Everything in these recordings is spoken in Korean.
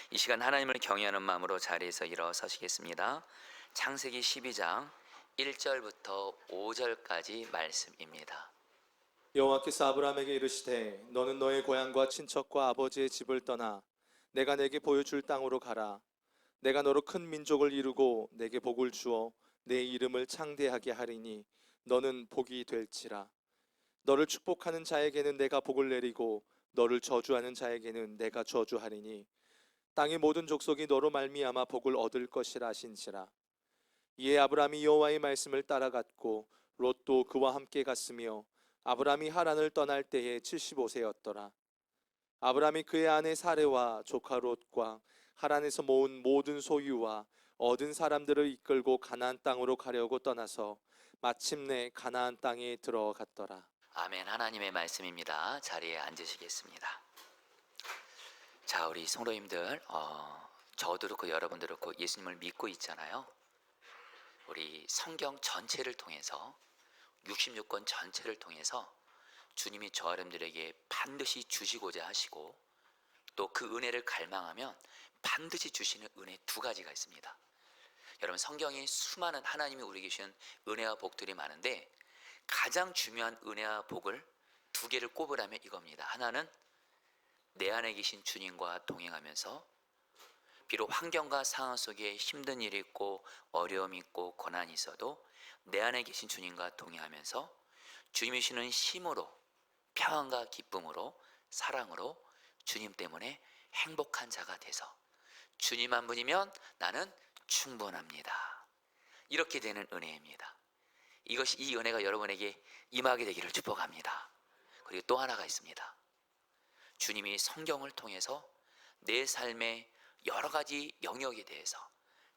이 시간 하나님을 경외하는 마음으로 자리에서 일어서시겠습니다. 창세기 12장 1절부터 5절까지 말씀입니다. 여호와께서 아브라함에게 이르시되 너는 너의 고향과 친척과 아버지의 집을 떠나 내가 내게 보여줄 땅으로 가라. 내가 너로 큰 민족을 이루고 내게 복을 주어 내 이름을 창대하게 하리니 너는 복이 될지라. 너를 축복하는 자에게는 내가 복을 내리고 너를 저주하는 자에게는 내가 저주하리니 땅의 모든 족속이 너로 말미암아 복을 얻을 것이라 하신지라. 이에 아브라함이 여호와의 말씀을 따라갔고 롯도 그와 함께 갔으며 아브라함이 하란을 떠날 때에 75세였더라. 아브라함이 그의 아내 사레와 조카 롯과 하란에서 모은 모든 소유와 얻은 사람들을 이끌고 가나안 땅으로 가려고 떠나서 마침내 가나안 땅에 들어갔더라. 아멘. 하나님의 말씀입니다. 자리에 앉으시겠습니다. 자, 우리 성도님들, 저도 그렇고 여러분도 그렇고 예수님을 믿고 있잖아요. 우리 성경 전체를 통해서 66권 전체를 통해서 주님이 저 여러분들에게 반드시 주시고자 하시고 또 그 은혜를 갈망하면 반드시 주시는 은혜 두 가지가 있습니다. 여러분, 성경에 수많은 하나님이 우리에게 주신 은혜와 복들이 많은데 가장 중요한 은혜와 복을 두 개를 꼽으라면 이겁니다. 하나는 내 안에 계신 주님과 동행하면서 비록 환경과 상황 속에 힘든 일이 있고 어려움이 있고 고난이 있어도 내 안에 계신 주님과 동행하면서 주님이 주시는 힘으로 평안과 기쁨으로 사랑으로 주님 때문에 행복한 자가 돼서 주님 한 분이면 나는 충분합니다. 이렇게 되는 은혜입니다. 이 은혜가 여러분에게 임하게 되기를 축복합니다. 그리고 또 하나가 있습니다. 주님이 성경을 통해서 내 삶의 여러 가지 영역에 대해서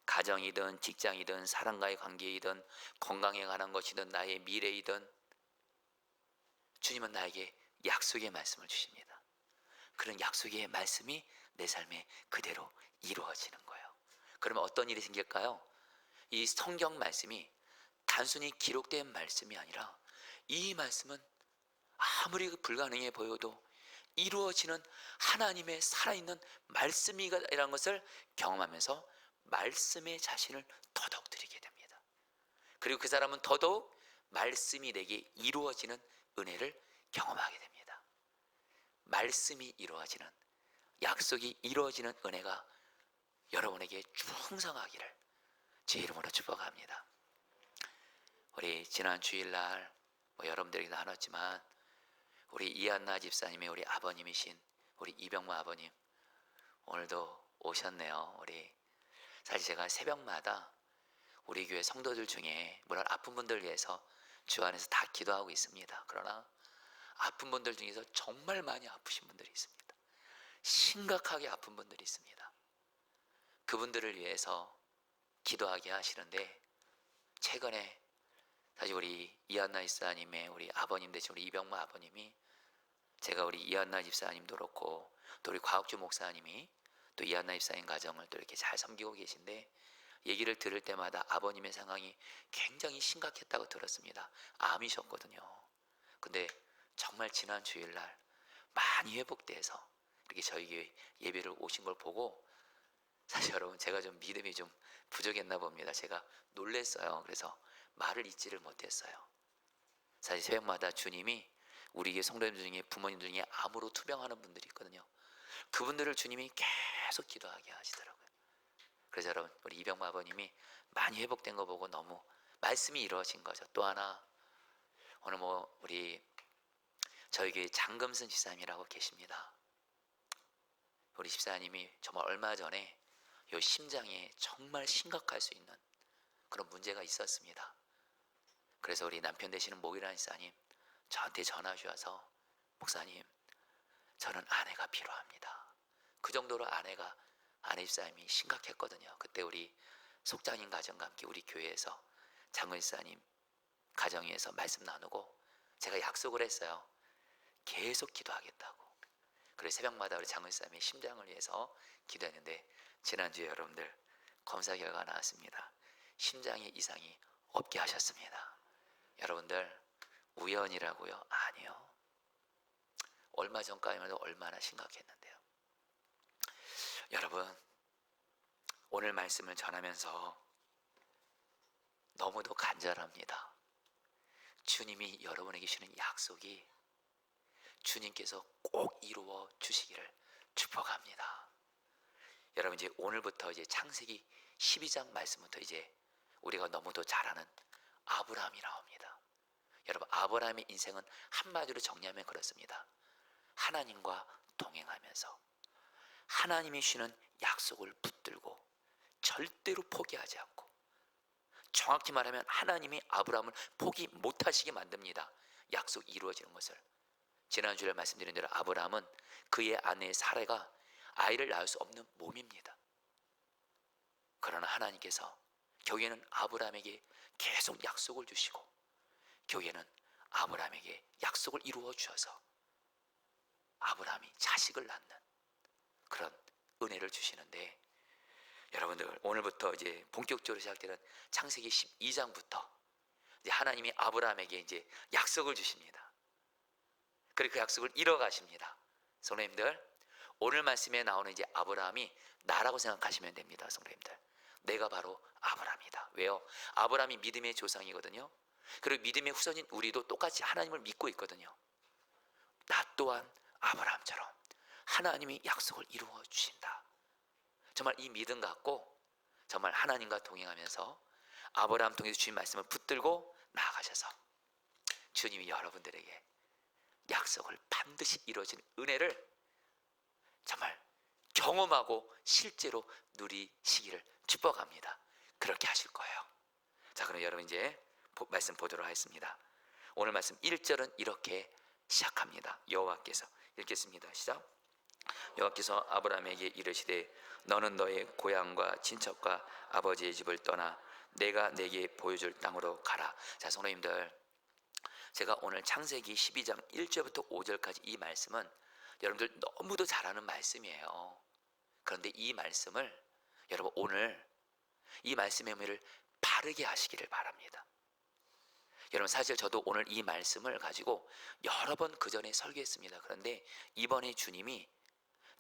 가정이든 직장이든 사람과의 관계이든 건강에 관한 것이든 나의 미래이든 주님은 나에게 약속의 말씀을 주십니다. 그런 약속의 말씀이 내 삶에 그대로 이루어지는 거예요. 그러면 어떤 일이 생길까요? 이 성경 말씀이 단순히 기록된 말씀이 아니라 이 말씀은 아무리 불가능해 보여도 이루어지는 하나님의 살아있는 말씀이라는 것을 경험하면서 말씀의 자신을 더더욱 드리게 됩니다. 그리고 그 사람은 더더욱 말씀이 내게 이루어지는 은혜를 경험하게 됩니다. 말씀이 이루어지는, 약속이 이루어지는 은혜가 여러분에게 충성하기를 제 이름으로 축복합니다. 우리 지난 주일날 여러분들에게도 나눴지만 우리 이한나 집사님의 우리 아버님이신 우리 이병마 아버님 오늘도 오셨네요. 우리 사실 제가 새벽마다 우리 교회 성도들 중에 물론 아픈 분들 위해서 주 안에서 다 기도하고 있습니다. 그러나 아픈 분들 중에서 정말 많이 아프신 분들이 있습니다. 심각하게 아픈 분들이 있습니다. 그분들을 위해서 기도하게 하시는데 최근에 사실 우리 이한나 집사님의 우리 아버님 되신 우리 이병마 아버님이 제가 우리 이한나 집사님도 그렇고 또 우리 곽학주 목사님이 또 이한나 집사님 가정을 또 이렇게 잘 섬기고 계신데 얘기를 들을 때마다 아버님의 상황이 굉장히 심각했다고 들었습니다. 암이셨거든요. 근데 정말 지난 주일날 많이 회복돼서 이렇게 저희 교회 예배를 오신 걸 보고 사실 여러분 제가 좀 믿음이 좀 부족했나 봅니다. 제가 놀랬어요. 그래서 말을 잇지를 못했어요. 사실 새벽마다 주님이 우리 교회 성도님들 중에 부모님들 중에 암으로 투병하는 분들이 있거든요. 그분들을 주님이 계속 기도하게 하시더라고요. 그래서 여러분 우리 이병마 아버님이 많이 회복된 거 보고 너무 말씀이 이루어진 거죠. 또 하나 오늘 우리 저희 교회 장금순 집사님이라고 계십니다. 우리 집사님이 정말 얼마 전에 요 심장에 정말 심각할 수 있는 그런 문제가 있었습니다. 그래서 우리 남편 되시는 모기란 집사님 저한테 전화 주셔서 목사님 저는 아내가 필요합니다. 그 정도로 아내 집사님이 심각했거든요. 그때 우리 속장님 가정과 함께 우리 교회에서 장은 집사님 가정에서 말씀 나누고 제가 약속을 했어요. 계속 기도하겠다고. 그래서 새벽마다 우리 장은 집사님의 심장을 위해서 기도했는데 지난주에 여러분들 검사 결과가 나왔습니다. 심장에 이상이 없게 하셨습니다. 여러분들 우연이라고요? 아니요. 얼마 전까지만 해도 얼마나 심각했는데요. 여러분, 오늘 말씀을 전하면서 너무도 간절합니다. 주님이 여러분에게 주시는 약속이 주님께서 꼭 이루어 주시기를 축복합니다. 여러분, 이제 오늘부터 이제 창세기 12장 말씀부터 이제 우리가 너무도 잘 아는 아브라함이 나옵니다. 여러분, 아브라함의 인생은 한마디로 정리하면 그렇습니다. 하나님과 동행하면서 하나님이 주시는 약속을 붙들고 절대로 포기하지 않고, 정확히 말하면 하나님이 아브라함을 포기 못하시게 만듭니다. 약속이 이루어지는 것을. 지난주에 말씀드린 대로 아브라함은 그의 아내 사라가 아이를 낳을 수 없는 몸입니다. 그러나 하나님께서 결국에는 아브라함에게 계속 약속을 주시고, 결국에는 아브라함에게 약속을 이루어 주셔서 아브라함이 자식을 낳는 그런 은혜를 주시는데, 여러분들 오늘부터 이제 본격적으로 시작되는 창세기 12장부터 이제 하나님이 아브라함에게 이제 약속을 주십니다. 그리고 그 약속을 이뤄가십니다. 성도님들, 오늘 말씀에 나오는 이제 아브라함이 나라고 생각하시면 됩니다. 성도님들, 내가 바로 아브라함이다. 왜요? 아브라함이 믿음의 조상이거든요. 그리고 믿음의 후손인 우리도 똑같이 하나님을 믿고 있거든요. 나 또한 아브라함처럼 하나님이 약속을 이루어 주신다. 정말 이 믿음 갖고 정말 하나님과 동행하면서 아브라함 통해서 주신 말씀을 붙들고 나아가셔서 주님이 여러분들에게 약속을 반드시 이루어지는 은혜를 정말 경험하고 실제로 누리시기를 축복합니다. 그렇게 하실 거예요. 자, 그럼 여러분 이제 말씀 보도록 하겠습니다. 오늘 말씀 1절은 이렇게 시작합니다. 여호와께서, 읽겠습니다. 시작. 여호와께서 아브라함에게 이르시되 너는 너의 고향과 친척과 아버지의 집을 떠나 내가 내게 보여줄 땅으로 가라. 자, 성도님들, 제가 오늘 창세기 12장 1절부터 5절까지 이 말씀은 여러분들 너무도 잘 아는 말씀이에요. 그런데 이 말씀을 여러분 오늘 이 말씀의 의미를 바르게 하시기를 바랍니다. 여러분, 사실 저도 오늘 이 말씀을 가지고 여러 번 그 전에 설교했습니다. 그런데 이번에 주님이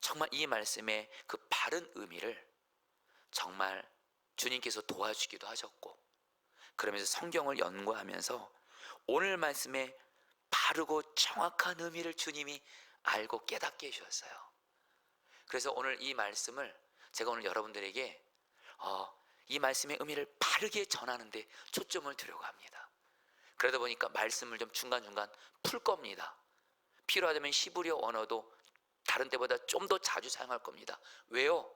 정말 이 말씀의 그 바른 의미를 정말 주님께서 도와주기도 하셨고, 그러면서 성경을 연구하면서 오늘 말씀의 바르고 정확한 의미를 주님이 알고 깨닫게 해주셨어요. 그래서 오늘 이 말씀을 제가 오늘 여러분들에게 이 말씀의 의미를 바르게 전하는데 초점을 두려고 합니다. 그러다 보니까 말씀을 좀 중간중간 풀 겁니다. 필요하다면 히브리어 언어도 다른 때보다 좀 더 자주 사용할 겁니다. 왜요?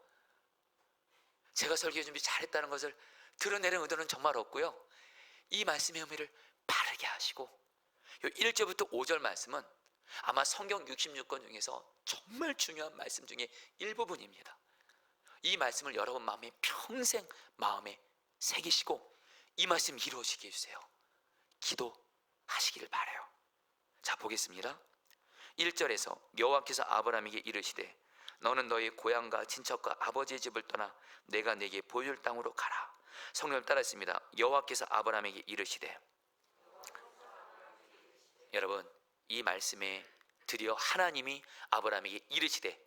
제가 설교 준비 잘했다는 것을 드러내는 의도는 정말 없고요, 이 말씀의 의미를 바르게 하시고, 1절부터 5절 말씀은 아마 성경 66권 중에서 정말 중요한 말씀 중에 일부분입니다. 이 말씀을 여러분 마음에 평생 마음에 새기시고 이 말씀 이루어지게 해주세요. 기도하시기를 바라요. 자, 보겠습니다. 1절에서 여호와께서 아브라함에게 이르시되 너는 너의 고향과 친척과 아버지의 집을 떠나 내가 네게 보여줄 땅으로 가라. 성령을 따랐습니다. 여호와께서 아브라함에게 이르시되, 여러분, 이 말씀에 드디어 하나님이 아브라함에게 이르시되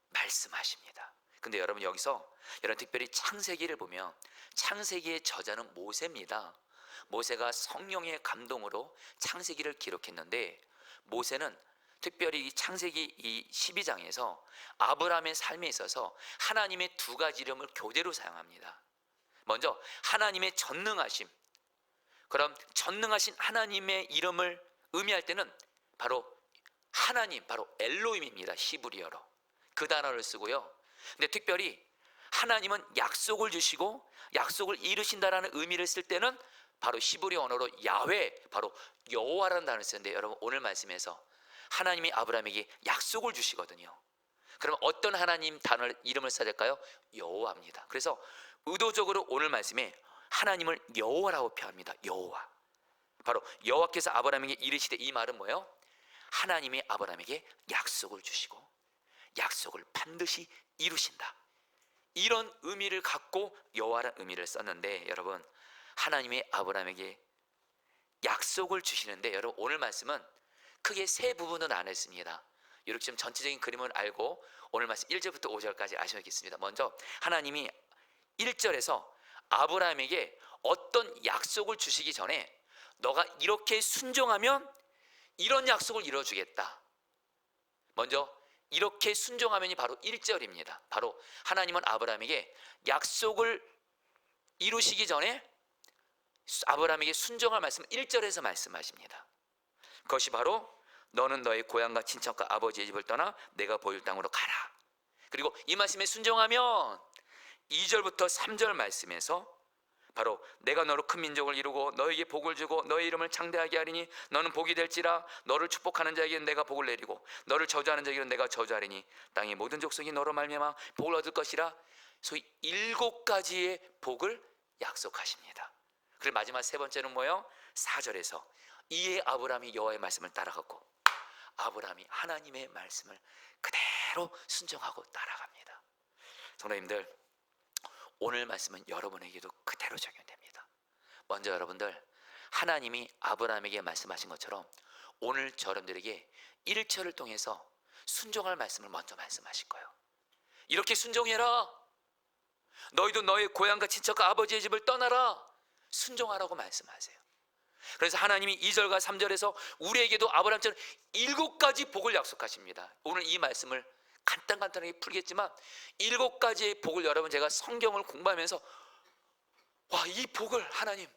말씀하십니다. 근데 여러분, 여기서 여러분 특별히 창세기를 보면 창세기의 저자는 모세입니다. 모세가 성령의 감동으로 창세기를 기록했는데, 모세는 특별히 이 창세기 이 12장에서 아브라함의 삶에 있어서 하나님의 두 가지 이름을 교대로 사용합니다. 먼저 하나님의 전능하심. 그럼 전능하신 하나님의 이름을 의미할 때는 바로 하나님, 바로 엘로힘입니다. 히브리어로 그 단어를 쓰고요. 근데 특별히 하나님은 약속을 주시고 약속을 이루신다라는 의미를 쓸 때는 바로 히브리 언어로 야훼, 바로 여호와라는 단어를 쓰는데, 여러분 오늘 말씀에서 하나님이 아브라함에게 약속을 주시거든요. 그럼 어떤 하나님 단어를 이름을 써야 될까요? 여호와입니다. 그래서 의도적으로 오늘 말씀에 하나님을 여호와라고 표합니다. 여호와. 바로 여호와께서 아브라함에게 이르시되, 이 말은 뭐예요? 하나님이 아브라함에게 약속을 주시고 약속을 반드시 이루신다, 이런 의미를 갖고 여호와라는 의미를 썼는데, 여러분 하나님이 아브라함에게 약속을 주시는데, 여러분 오늘 말씀은 크게 세 부분을 나눴습니다. 이렇게 좀 전체적인 그림을 알고 오늘 말씀 1절부터 5절까지 아셔야겠습니다. 먼저 하나님이 1절에서 아브라함에게 어떤 약속을 주시기 전에 너가 이렇게 순종하면 이런 약속을 이루어주겠다. 먼저 이렇게 순종하면이 바로 1절입니다. 바로 하나님은 아브라함에게 약속을 이루시기 전에 아브라함에게 순종할 말씀을 1절에서 말씀하십니다. 그것이 바로 너는 너의 고향과 친척과 아버지의 집을 떠나 내가 보일 땅으로 가라. 그리고 이 말씀에 순종하면 2절부터 3절 말씀에서 바로 내가 너로 큰 민족을 이루고 너에게 복을 주고 너의 이름을 창대하게 하리니 너는 복이 될지라. 너를 축복하는 자에게는 내가 복을 내리고 너를 저주하는 자에게는 내가 저주하리니 땅의 모든 족속이 너로 말미암아 복을 얻을 것이라. 소위 7가지의 복을 약속하십니다. 그리고 마지막 세 번째는 뭐예요? 4절에서 이에 아브라함이 여호와의 말씀을 따라갔고 아브라함이 하나님의 말씀을 그대로 순종하고 따라갑니다. 성도님들, 오늘 말씀은 여러분에게도 그대로 적용됩니다. 먼저 여러분들, 하나님이 아브라함에게 말씀하신 것처럼 오늘 여러분들에게 1절을 통해서 순종할 말씀을 먼저 말씀하실 거예요. 이렇게 순종해라. 너희도 너의 고향과 친척과 아버지의 집을 떠나라. 순종하라고 말씀하세요. 그래서 하나님이 2절과 3절에서 우리에게도 아브라함처럼 7가지 복을 약속하십니다. 오늘 이 말씀을 간단하게 풀겠지만 7가지의 복을 여러분 제가 성경을 공부하면서 와, 이 복을 하나님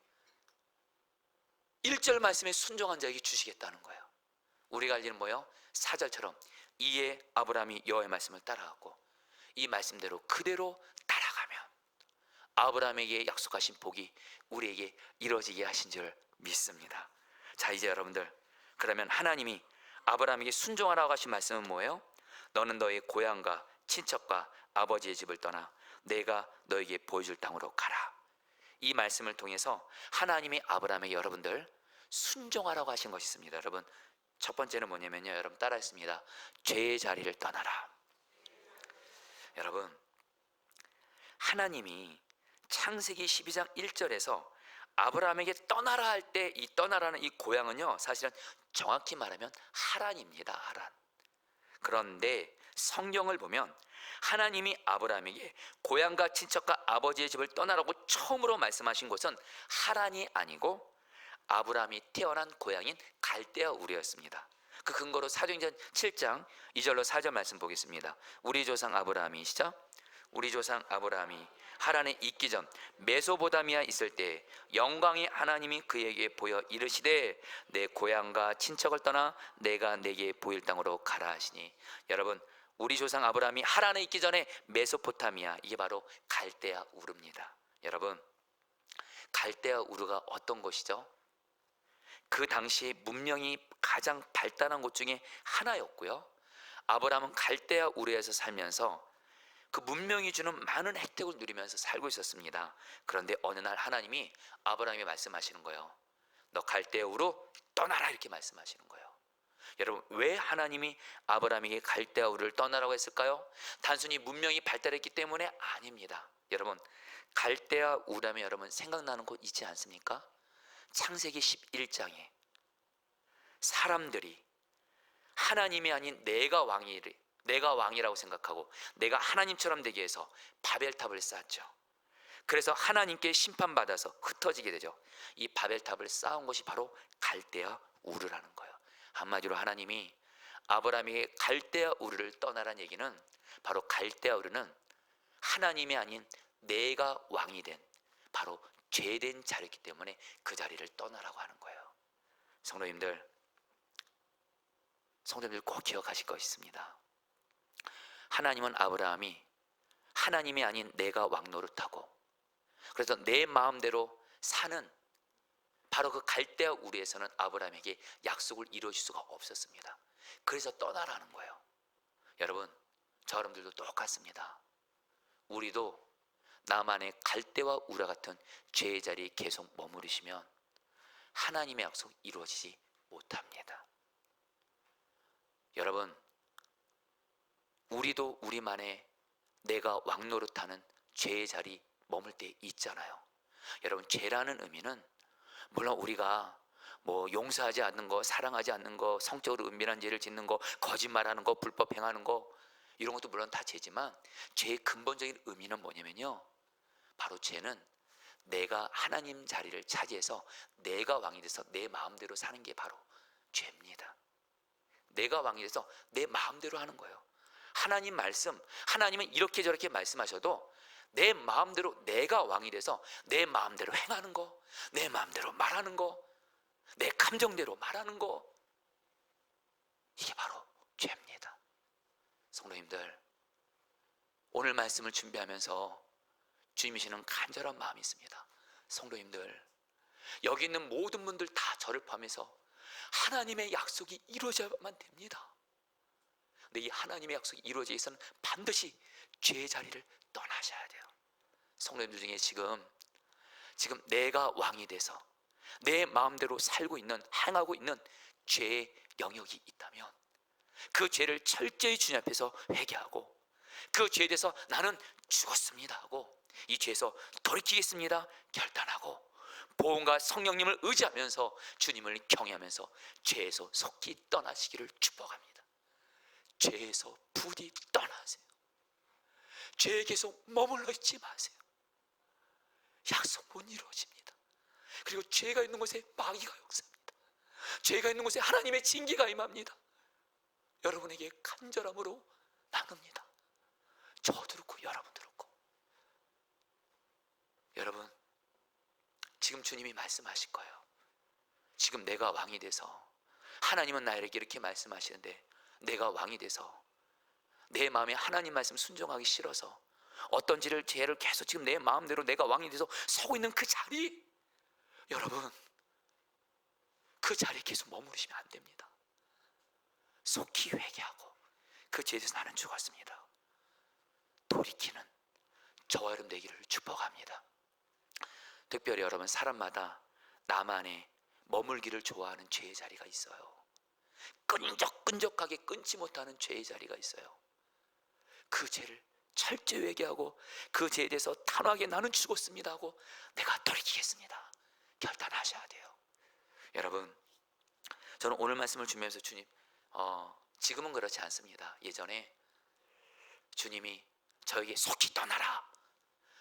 1절 말씀에 순종한 자에게 주시겠다는 거예요. 우리가 할 일은 뭐예요? 4절처럼 이에 아브라함이 여호와의 말씀을 따라갔고 이 말씀대로 그대로 따라가면 아브라함에게 약속하신 복이 우리에게 이루어지게 하신 줄 믿습니다. 자, 이제 여러분들, 그러면 하나님이 아브라함에게 순종하라고 하신 말씀은 뭐예요? 너는 너의 고향과 친척과 아버지의 집을 떠나 내가 너에게 보여줄 땅으로 가라. 이 말씀을 통해서 하나님이 아브라함에게 여러분들 순종하라고 하신 것이 있습니다. 여러분, 첫 번째는 뭐냐면요, 여러분 따라했습니다. 죄의 자리를 떠나라. 여러분, 하나님이 창세기 12장 1절에서 아브라함에게 떠나라 할 때 이 떠나라는 이 고향은요, 사실은 정확히 말하면 하란입니다. 하란. 그런데 성경을 보면 하나님이 아브라함에게 고향과 친척과 아버지의 집을 떠나라고 처음으로 말씀하신 곳은 하란이 아니고 아브라함이 태어난 고향인 갈대아 우르였습니다. 그 근거로 사도행전 7장 2절로 4절 말씀 보겠습니다. 우리 조상 아브라함이 시작. 우리 조상 아브라함이 하란에 있기 전 메소보다미아 있을 때 영광의 하나님이 그에게 보여 이르시되 내 고향과 친척을 떠나 내가 내게 보일 땅으로 가라 하시니, 여러분, 우리 조상 아브라함이 하란에 있기 전에 메소포타미아, 이게 바로 갈대아 우르입니다. 여러분, 갈대아 우르가 어떤 곳이죠? 그 당시에 문명이 가장 발달한 곳 중에 하나였고요, 아브라함은 갈대아 우르에서 살면서 그 문명이 주는 많은 혜택을 누리면서 살고 있었습니다. 그런데 어느 날 하나님이 아브라함에게 말씀하시는 거예요. 너 갈대아 우르로 떠나라, 이렇게 말씀하시는 거예요. 여러분, 왜 하나님이 아브라함에게 갈대아 우르를 떠나라고 했을까요? 단순히 문명이 발달했기 때문에 아닙니다. 여러분, 갈대아 우르하면 여러분 생각나는 곳 있지 않습니까? 창세기 11장에 사람들이 하나님이 아닌 내가 왕이라고 생각하고 내가 하나님처럼 되기 위해서 바벨탑을 쌓았죠. 그래서 하나님께 심판받아서 흩어지게 되죠. 이 바벨탑을 쌓은 것이 바로 갈대아 우르라는 거예요. 한마디로 하나님이 아브라함에게 갈대아 우르를 떠나라는 얘기는 바로 갈대아 우르는 하나님이 아닌 내가 왕이 된 바로 죄된 자리이기 때문에 그 자리를 떠나라고 하는 거예요. 성도님들 꼭 기억하실 것이 있습니다. 하나님은 아브라함이 하나님이 아닌 내가 왕 노릇하고 그래서 내 마음대로 사는 바로 그 갈대아 우르에서는 아브라함에게 약속을 이루어줄 수가 없었습니다. 그래서 떠나라는 거예요. 여러분, 저 여러분들도 똑같습니다. 우리도 나만의 갈대와 우라 같은 죄의 자리에 계속 머무르시면 하나님의 약속 이루어지지 못합니다. 여러분, 우리도 우리만의 내가 왕 노릇하는 죄의 자리 머물 때 있잖아요. 여러분, 죄라는 의미는 물론 우리가 뭐 용서하지 않는 거, 사랑하지 않는 거, 성적으로 은밀한 죄를 짓는 거, 거짓말하는 거, 불법 행하는 거, 이런 것도 물론 다 죄지만 죄의 근본적인 의미는 뭐냐면요, 바로 죄는 내가 하나님 자리를 차지해서 내가 왕이 돼서 내 마음대로 사는 게 바로 죄입니다. 내가 왕이 돼서 내 마음대로 하는 거예요. 하나님 말씀, 하나님은 이렇게 저렇게 말씀하셔도 내 마음대로 내가 왕이 돼서 내 마음대로 행하는 거, 내 마음대로 말하는 거, 내 감정대로 말하는 거, 이게 바로 죄입니다. 성도님들, 오늘 말씀을 준비하면서 주님이 주시는 간절한 마음이 있습니다. 성도님들, 여기 있는 모든 분들 다 저를 포함해서 하나님의 약속이 이루어져야만 됩니다. 근데 이 하나님의 약속이 이루어지기 위해서는 반드시 죄의 자리를 떠나셔야 돼요. 성도님들 중에 지금 내가 왕이 돼서 내 마음대로 살고 있는, 행하고 있는 죄의 영역이 있다면 그 죄를 철저히 주님 앞에서 회개하고 그 죄에 대해서 나는 죽었습니다 하고 이 죄에서 돌이키겠습니다 결단하고 보험과 성령님을 의지하면서 주님을 경외하면서 죄에서 속히 떠나시기를 축복합니다. 죄에서 부디 떠나세요. 죄에 계속 머물러 있지 마세요. 약속 못 이루어집니다. 그리고 죄가 있는 곳에 마귀가 역사합니다. 죄가 있는 곳에 하나님의 징계가 임합니다. 여러분에게 간절함으로 나눕니다. 저도 그렇고 여러분도 그렇고. 여러분, 지금 주님이 말씀하실 거예요. 지금 내가 왕이 돼서, 하나님은 나에게 이렇게 말씀하시는데 내가 왕이 돼서 내 마음에 하나님 말씀 순종하기 싫어서 어떤 죄를 계속 지금 내 마음대로 내가 왕이 돼서 서고 있는 그 자리, 여러분, 그 자리에 계속 머무르시면 안 됩니다. 속히 회개하고 그 죄에 대해서 나는 죽었습니다 돌이키는 저와 여러분 되기를 축복합니다. 특별히 여러분, 사람마다 나만의 머물기를 좋아하는 죄의 자리가 있어요. 끈적끈적하게 끊지 못하는 죄의 자리가 있어요. 그 죄를 철저히 회개하고 그 죄에 대해서 단호하게 나는 죽었습니다 하고 내가 돌이키겠습니다 결단하셔야 돼요. 여러분, 저는 오늘 말씀을 준비하면서 주님, 지금은 그렇지 않습니다. 예전에 주님이 저에게 속히 떠나라,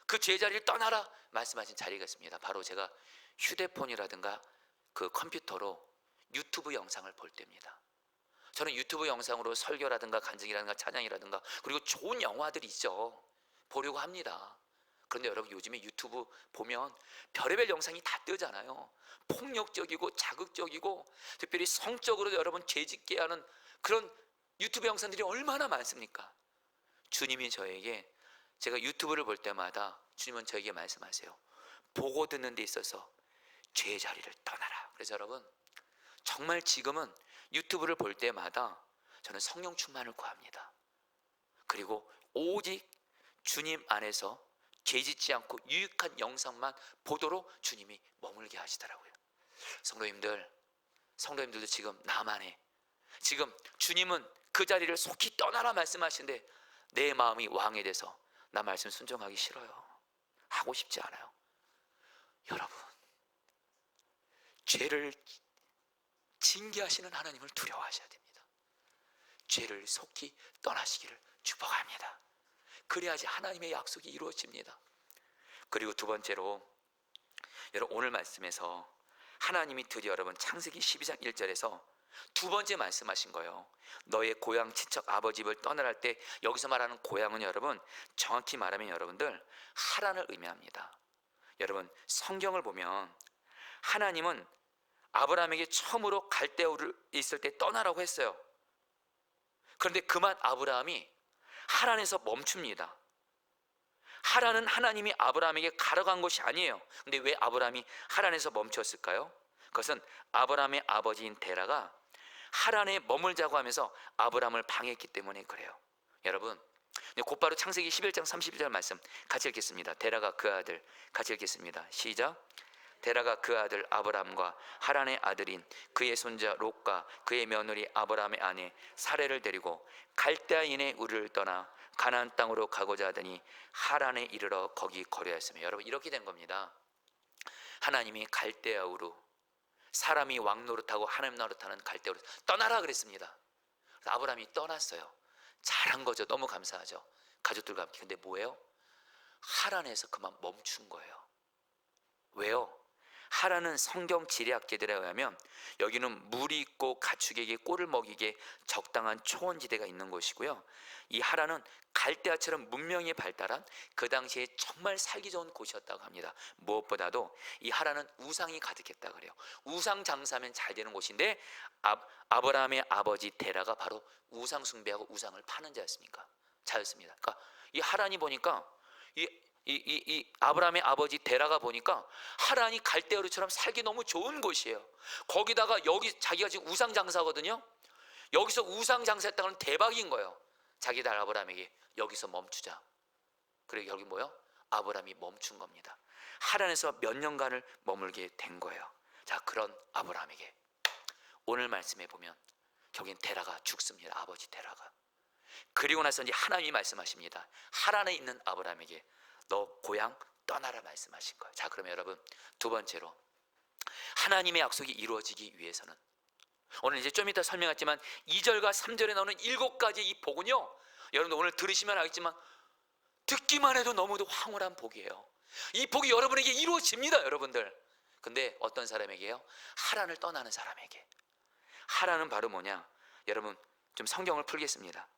그 죄의 자리를 떠나라 말씀하신 자리가 있습니다. 바로 제가 휴대폰이라든가 그 컴퓨터로 유튜브 영상을 볼 때입니다. 저는 유튜브 영상으로 설교라든가 간증이라든가 찬양이라든가 그리고 좋은 영화들이 있죠. 보려고 합니다. 그런데 여러분, 요즘에 유튜브 보면 별의별 영상이 다 뜨잖아요. 폭력적이고 자극적이고 특별히 성적으로 여러분 죄짓게 하는 그런 유튜브 영상들이 얼마나 많습니까? 주님이 저에게, 제가 유튜브를 볼 때마다 주님은 저에게 말씀하세요. 보고 듣는 데 있어서 죄의 자리를 떠나라. 그래서 여러분, 정말 지금은 유튜브를 볼 때마다 저는 성령 충만을 구합니다. 그리고 오직 주님 안에서 죄짓지 않고 유익한 영상만 보도록 주님이 머물게 하시더라고요. 성도님들도 지금 나만의, 지금 주님은 그 자리를 속히 떠나라 말씀하시는데 내 마음이 왕이 돼서 나 말씀 순종하기 싫어요. 하고 싶지 않아요. 여러분, 죄를 징계하시는 하나님을 두려워하셔야 됩니다. 죄를 속히 떠나시기를 축복합니다. 그래야지 하나님의 약속이 이루어집니다. 그리고 두 번째로, 여러분, 오늘 말씀에서 하나님이 드디어 여러분 창세기 12장 1절에서 두 번째 말씀하신 거예요. 너의 고향 친척 아버지 집을 떠나라 할 때 여기서 말하는 고향은 여러분 정확히 말하면 여러분들 하란을 의미합니다. 여러분, 성경을 보면 하나님은 아브라함에게 처음으로 갈대아우르에 있을 때 떠나라고 했어요. 그런데 그만 아브라함이 하란에서 멈춥니다. 하란은 하나님이 아브라함에게 가라고 한 것이 아니에요. 근데 왜 아브라함이 하란에서 멈췄을까요? 그것은 아브라함의 아버지인 데라가 하란에 머물자고 하면서 아브라함을 방해했기 때문에 그래요. 여러분, 곧바로 창세기 11장 31절 말씀 같이 읽겠습니다. 데라가 그 아들, 같이 읽겠습니다. 시작. 데라가 그 아들 아브라함과 하란의 아들인 그의 손자 롯과 그의 며느리 아브라함의 아내 사레를 데리고 갈대아인의 우르를 떠나 가나안 땅으로 가고자 하더니 하란에 이르러 거기 거류하였으며, 여러분, 이렇게 된 겁니다. 하나님이 갈대아 우르, 사람이 왕 노릇하고 하나님 노릇하는 갈대로 떠나라 그랬습니다. 그래서 아브라함이 떠났어요. 잘한 거죠. 너무 감사하죠. 가족들과 함께. 근데 뭐예요? 하란에서 그만 멈춘 거예요. 왜요? 하란은 성경 지리학계들에 의하면 여기는 물이 있고 가축에게 꼴을 먹이게 적당한 초원지대가 있는 곳이고요. 이 하란은 갈대아처럼 문명이 발달한 그 당시에 정말 살기 좋은 곳이었다고 합니다. 무엇보다도 이 하란은 우상이 가득했다 그래요. 우상 장사하면 잘 되는 곳인데 아브라함의 아버지 데라가 바로 우상 숭배하고 우상을 파는 자였습니까? 자였습니다. 그러니까 이 하란이 보니까 이 아브라함의 아버지 데라가 보니까 하란이 갈대우르처럼 살기 너무 좋은 곳이에요. 거기다가 여기 자기가 지금 우상 장사거든요. 여기서 우상 장사했다는 건 대박인 거예요. 자기 딸 아브라함에게 여기서 멈추자. 그리고 여기 뭐요? 아브라함이 멈춘 겁니다. 하란에서 몇 년간을 머물게 된 거예요. 자, 그런 아브라함에게 오늘 말씀해 보면 여긴 데라가 죽습니다. 아버지 데라가. 그리고 나서 이제 하나님이 말씀하십니다. 하란에 있는 아브라함에게 너 고향 떠나라 말씀하신 거예요. 자, 그러면 여러분 두 번째로 하나님의 약속이 이루어지기 위해서는 오늘 이제 좀 이따 설명했지만 2절과 3절에 나오는 7가지 이 복은요, 여러분 오늘 들으시면 알겠지만 듣기만 해도 너무도 황홀한 복이에요. 이 복이 여러분에게 이루어집니다, 여러분들. 근데 어떤 사람에게요? 하란을 떠나는 사람에게. 하란은 바로 뭐냐? 여러분 좀 성경을 풀겠습니다.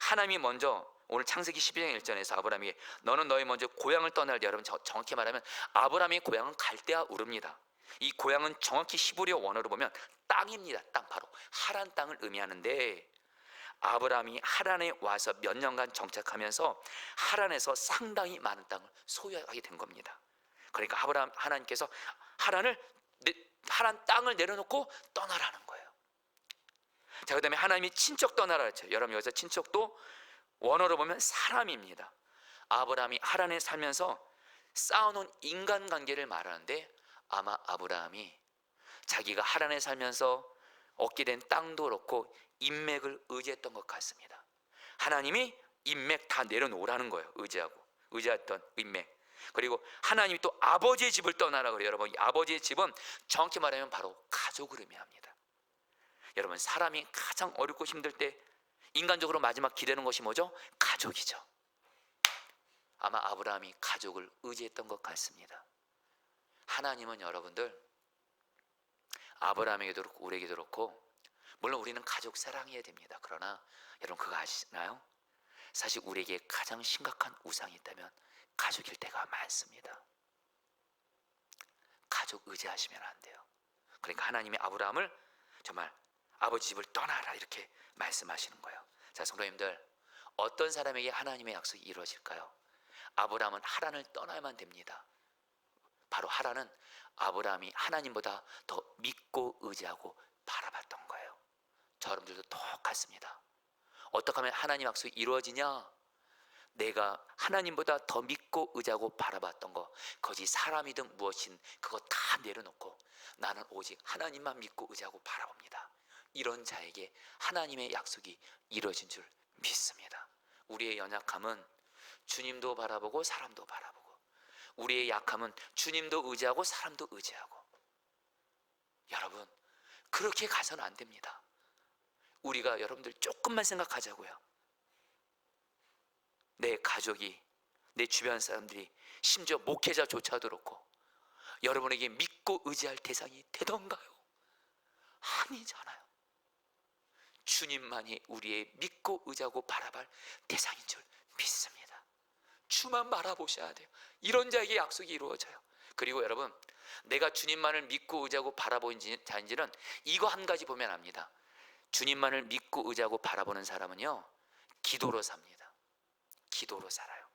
하나님이 먼저 오늘 창세기 12장 1절에서 아브라함에게 너는 너의 먼저 고향을 떠날 때, 여러분 정확히 말하면 아브라함의 고향은 갈대아 우르입니다. 이 고향은 정확히 히브리어 원어로 보면 땅입니다. 땅, 바로 하란 땅을 의미하는데 아브라함이 하란에 와서 몇 년간 정착하면서 하란에서 상당히 많은 땅을 소유하게 된 겁니다. 그러니까 하나님께서 하란 땅을 내려놓고 떠나라는 거예요. 자, 그 다음에 하나님이 친척 떠나라 했죠. 여러분 여기서 친척도 원어로 보면 사람입니다. 아브라함이 하란에 살면서 쌓아놓은 인간관계를 말하는데 아마 아브라함이 자기가 하란에 살면서 얻게 된 땅도 그렇고 인맥을 의지했던 것 같습니다. 하나님이 인맥 다 내려놓으라는 거예요. 의지했던 인맥. 그리고 하나님이 또 아버지의 집을 떠나라 그래요. 여러분, 이 아버지의 집은 정확히 말하면 바로 가족을 의미합니다. 여러분, 사람이 가장 어렵고 힘들 때 인간적으로 마지막 기대는 것이 뭐죠? 가족이죠. 아마 아브라함이 가족을 의지했던 것 같습니다. 하나님은 여러분들 아브라함에게도 그렇고 우리에게도 그렇고, 물론 우리는 가족 사랑해야 됩니다. 그러나 여러분 그거 아시나요? 사실 우리에게 가장 심각한 우상이 있다면 가족일 때가 많습니다. 가족 의지하시면 안 돼요. 그러니까 하나님이 아브라함을 정말 아버지 집을 떠나라 이렇게 말씀하시는 거예요. 자, 성도님들, 어떤 사람에게 하나님의 약속이 이루어질까요? 아브라함은 하란을 떠나야만 됩니다. 바로 하란은 아브라함이 하나님보다 더 믿고 의지하고 바라봤던 거예요. 저 여러분들도 똑같습니다. 어떻게 하면 하나님 약속이 이루어지냐? 내가 하나님보다 더 믿고 의지하고 바라봤던 거, 거기 사람이든 무엇이든 그거 다 내려놓고 나는 오직 하나님만 믿고 의지하고 바라봅니다. 이런 자에게 하나님의 약속이 이루어진 줄 믿습니다. 우리의 연약함은 주님도 바라보고 사람도 바라보고, 우리의 약함은 주님도 의지하고 사람도 의지하고. 여러분, 그렇게 가서는 안 됩니다. 우리가 여러분들 조금만 생각하자고요. 내 가족이, 내 주변 사람들이, 심지어 목회자조차도 그렇고 여러분에게 믿고 의지할 대상이 되던가요? 아니잖아요. 주님만이 우리의 믿고 의지하고 바라볼 대상인 줄 믿습니다. 주만 바라보셔야 돼요. 이런 자에게 약속이 이루어져요. 그리고 여러분, 내가 주님만을 믿고 의지하고 바라보는 자인지는 이거 한 가지 보면 압니다. 주님만을 믿고 의지하고 바라보는 사람은요, 기도로 삽니다. 기도로 살아요.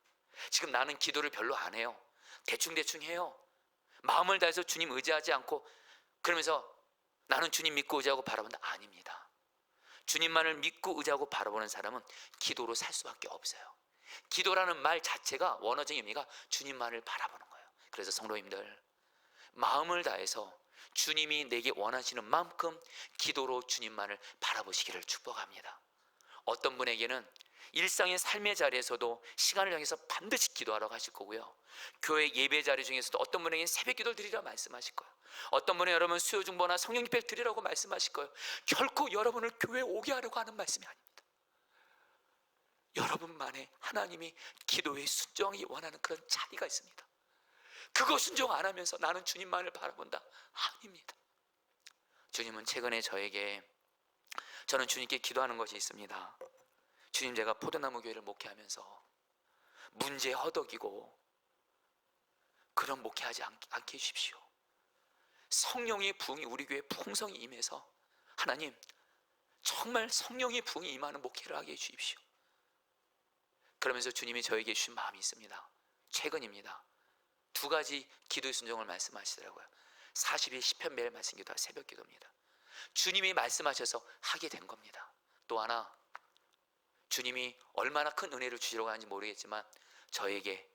지금 나는 기도를 별로 안 해요. 대충 해요. 마음을 다해서 주님 의지하지 않고 그러면서 나는 주님 믿고 의지하고 바라본다. 아닙니다. 주님만을 믿고 의지하고 바라보는 사람은 기도로 살 수밖에 없어요. 기도라는 말 자체가 원어적인 의미가 주님만을 바라보는 거예요. 그래서 성도님들, 마음을 다해서 주님이 내게 원하시는 만큼 기도로 주님만을 바라보시기를 축복합니다. 어떤 분에게는 일상의 삶의 자리에서도 시간을 정해서 반드시 기도하라고 하실 거고요. 교회 예배 자리 중에서도 어떤 분에게는 새벽 기도를 드리라 말씀하실 거예요. 어떤 분은 여러분 수요 중보나 성령 집회를 드리라고 말씀하실 거예요. 결코 여러분을 교회에 오게 하려고 하는 말씀이 아닙니다. 여러분만의 하나님이 기도에 순종하기 원하는 그런 자리가 있습니다. 그거 순종 안 하면서 나는 주님만을 바라본다, 아닙니다. 주님은 최근에 저는 주님께 기도하는 것이 있습니다. 주님, 제가 포도나무 교회를 목회하면서 문제 허덕이고 그런 목회하지 않게 해주십시오. 성령의 부흥이 우리 교회에 풍성히 임해서 하나님, 정말 성령의 부흥이 임하는 목회를 하게 해주십시오. 그러면서 주님이 저에게 주신 마음이 있습니다. 최근입니다. 2가지 기도의 순종을 말씀하시더라고요. 40일 시편 매일 말씀 기도와 새벽 기도입니다. 주님이 말씀하셔서 하게 된 겁니다. 또 하나, 주님이 얼마나 큰 은혜를 주시려고 하는지 모르겠지만 저에게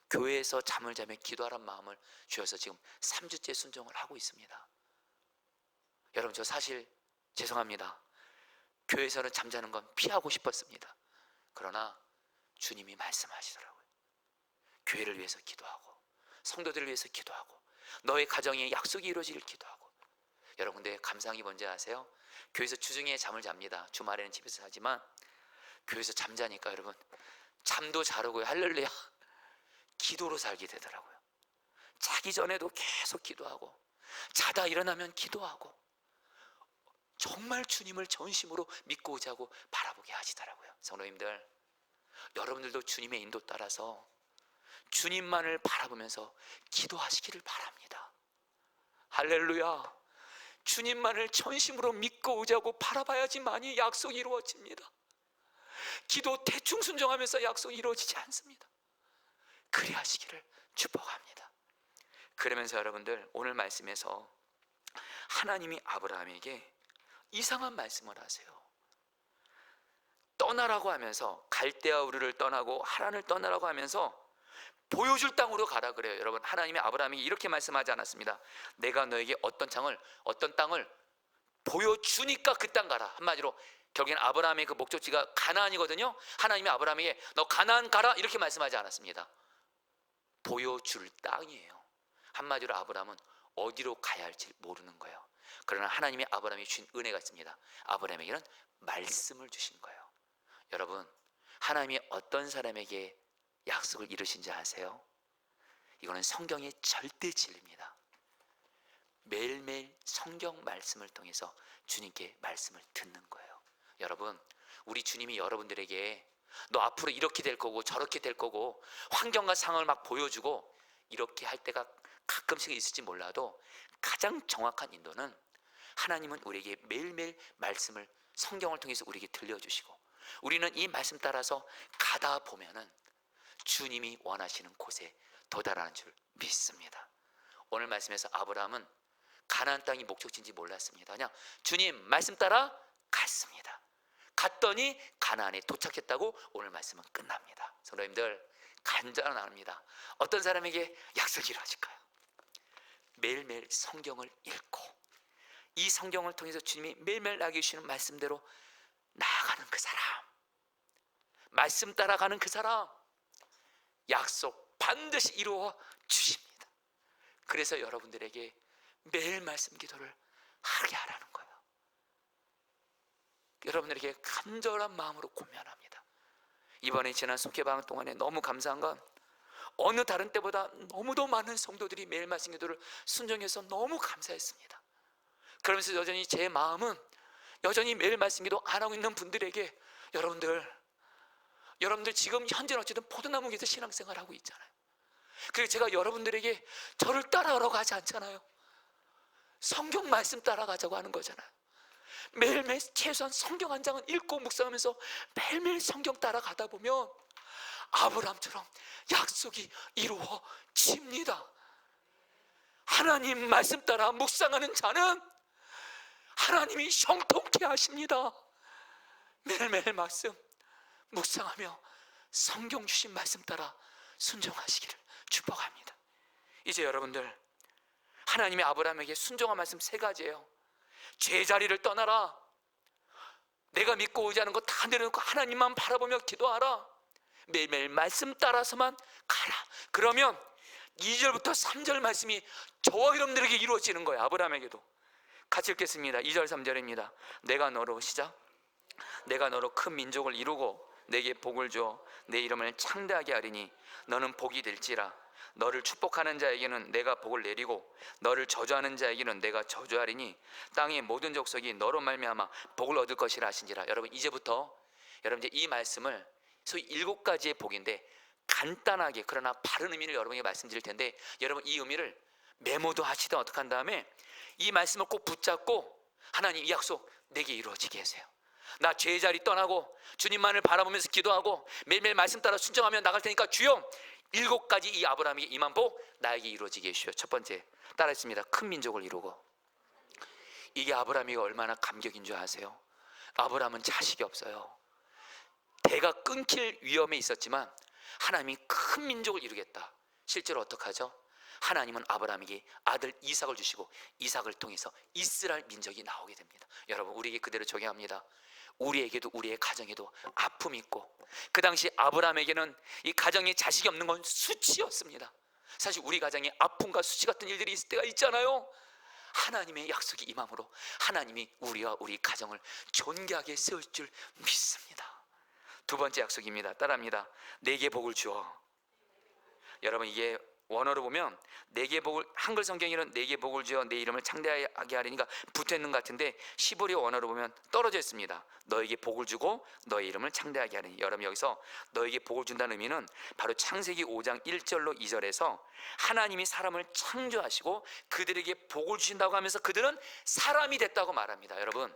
교회에서 잠을 자며 기도하란 마음을 주셔서 지금 3주째 순종을 하고 있습니다. 여러분, 저 사실 죄송합니다. 교회에서는 잠자는 건 피하고 싶었습니다. 그러나 주님이 말씀하시더라고요. 교회를 위해서 기도하고 성도들을 위해서 기도하고 너의 가정에 약속이 이루어지길 기도하고. 여러분, 근데 감사한 게 뭔지 아세요? 교회에서 주중에 잠을 잡니다. 주말에는 집에서 자지만 교회에서 잠자니까 여러분, 잠도 잘 오고요. 할렐루야. 기도로 살게 되더라고요. 자기 전에도 계속 기도하고 자다 일어나면 기도하고 정말 주님을 전심으로 믿고 오자고 바라보게 하시더라고요. 성도님들, 여러분들도 주님의 인도 따라서 주님만을 바라보면서 기도하시기를 바랍니다. 할렐루야. 주님만을 전심으로 믿고 오자고 바라봐야지만이 약속이 이루어집니다. 기도 대충 순종하면서 약속이 이루어지지 않습니다. 그리 하시기를 축복합니다. 그러면서 여러분들, 오늘 말씀에서 하나님이 아브라함에게 이상한 말씀을 하세요. 떠나라고 하면서, 갈대아 우르를 떠나고 하란을 떠나라고 하면서 보여줄 땅으로 가라 그래요. 여러분, 하나님이 아브라함에게 이렇게 말씀하지 않았습니다. 내가 너에게 어떤 땅을 보여주니까 그 땅 가라. 한마디로 결국엔 아브라함의 그 목적지가 가나안이거든요. 하나님이 아브라함에게 너 가나안 가라 이렇게 말씀하지 않았습니다. 보여줄 땅이에요. 한마디로 아브라함은 어디로 가야 할지 모르는 거예요. 그러나 하나님이 아브라함이 주신 은혜가 있습니다. 아브라함에게는 말씀을 주신 거예요. 여러분, 하나님이 어떤 사람에게 약속을 이루신지 아세요? 이거는 성경의 절대 진리입니다. 매일매일 성경 말씀을 통해서 주님께 말씀을 듣는 거예요. 여러분, 우리 주님이 여러분들에게 너 앞으로 이렇게 될 거고 저렇게 될 거고 환경과 상황을 막 보여주고 이렇게 할 때가 가끔씩 있을지 몰라도 가장 정확한 인도는 하나님은 우리에게 매일매일 말씀을 성경을 통해서 우리에게 들려주시고 우리는 이 말씀 따라서 가다 보면은 주님이 원하시는 곳에 도달하는 줄 믿습니다. 오늘 말씀에서 아브라함은 가나안 땅이 목적지인지 몰랐습니다. 그냥 주님 말씀 따라 갔습니다. 갔더니 가나안에 도착했다고 오늘 말씀은 끝납니다. 성도님들, 간절합니다. 어떤 사람에게 약속이 이루어질까요? 매일매일 성경을 읽고 이 성경을 통해서 주님이 매일매일 나에게 주시는 말씀대로 나아가는 그 사람, 말씀 따라가는 그 사람, 약속 반드시 이루어 주십니다. 그래서 여러분들에게 매일 말씀 기도를 하게 하라는 거예요. 여러분들에게 간절한 마음으로 고면합니다. 이번에 지난 속회방 동안에 너무 감사한 건 어느 다른 때보다 너무도 많은 성도들이 매일 말씀 기도를 순종해서 너무 감사했습니다. 그러면서 여전히 제 마음은 여전히 매일 말씀 기도 안 하고 있는 분들에게 여러분들 지금 현재는 어쨌든 포도나무 위에서 신앙생활 하고 있잖아요. 그리고 제가 여러분들에게 저를 따라오라고 하지 않잖아요. 성경 말씀 따라가자고 하는 거잖아요. 매일매일 최소한 성경 한 장은 읽고 묵상하면서 매일매일 성경 따라가다 보면 아브라함처럼 약속이 이루어집니다. 하나님 말씀 따라 묵상하는 자는 하나님이 형통케 하십니다. 매일매일 말씀 묵상하며 성경 주신 말씀 따라 순종하시기를 축복합니다. 이제 여러분들, 하나님이 아브라함에게 순종한 말씀 3가지예요. 제자리를 떠나라, 내가 믿고 의지하는 거 다 내려놓고 하나님만 바라보며 기도하라. 매일매일 말씀 따라서만 가라. 그러면 2절부터 3절 말씀이 저와 여러분들에게 이루어지는 거예요. 아브라함에게도. 같이 읽겠습니다. 2절 3절입니다. 내가 너로 시작. 내가 너로 큰 민족을 이루고 내게 복을 주어 내 이름을 창대하게 하리니 너는 복이 될지라. 너를 축복하는 자에게는 내가 복을 내리고 너를 저주하는 자에게는 내가 저주하리니 땅의 모든 족속이 너로 말미암아 복을 얻을 것이라 하신지라. 여러분, 이제부터 여러분 이제 이 말씀을 소위 7가지의 복인데 간단하게 그러나 바른 의미를 여러분에게 말씀드릴 텐데, 여러분 이 의미를 메모도 하시든 어떻게 한 다음에 이 말씀을 꼭 붙잡고 하나님 이 약속 내게 이루어지게 하세요. 나 죄의 자리 떠나고 주님만을 바라보면서 기도하고 매일매일 말씀 따라 순종하며 나갈 테니까 주여 7가지 이 아브라함에게 임한 복 나에게 이루어지게 해주시오. 첫 번째 따라했습니다. 큰 민족을 이루고. 이게 아브라함이 얼마나 감격인 줄 아세요? 아브라함은 자식이 없어요. 대가 끊길 위험에 있었지만 하나님이 큰 민족을 이루겠다. 실제로 어떻게 하죠? 하나님은 아브라함에게 아들 이삭을 주시고 이삭을 통해서 이스라엘 민족이 나오게 됩니다. 여러분, 우리에게 그대로 적용합니다. 우리에게도 우리의 가정에도 아픔이 있고, 그 당시 아브라함에게는 이 가정에 자식이 없는 건 수치였습니다. 사실 우리 가정에 아픔과 수치 같은 일들이 있을 때가 있잖아요. 하나님의 약속이 임함으로 하나님이 우리와 우리 가정을 존귀하게 세울 줄 믿습니다. 두 번째 약속입니다. 따라합니다. 내게 복을 주어. 여러분, 이게 원어로 보면 내게 복을, 한글 성경에는 내게 복을 주어 내 이름을 창대하게 하리니가 붙어있는 것 같은데 시브리어 원어로 보면 떨어져 있습니다. 너에게 복을 주고 너의 이름을 창대하게 하리니. 여러분, 여기서 너에게 복을 준다는 의미는 바로 창세기 5장 1절로 2절에서 하나님이 사람을 창조하시고 그들에게 복을 주신다고 하면서 그들은 사람이 됐다고 말합니다. 여러분,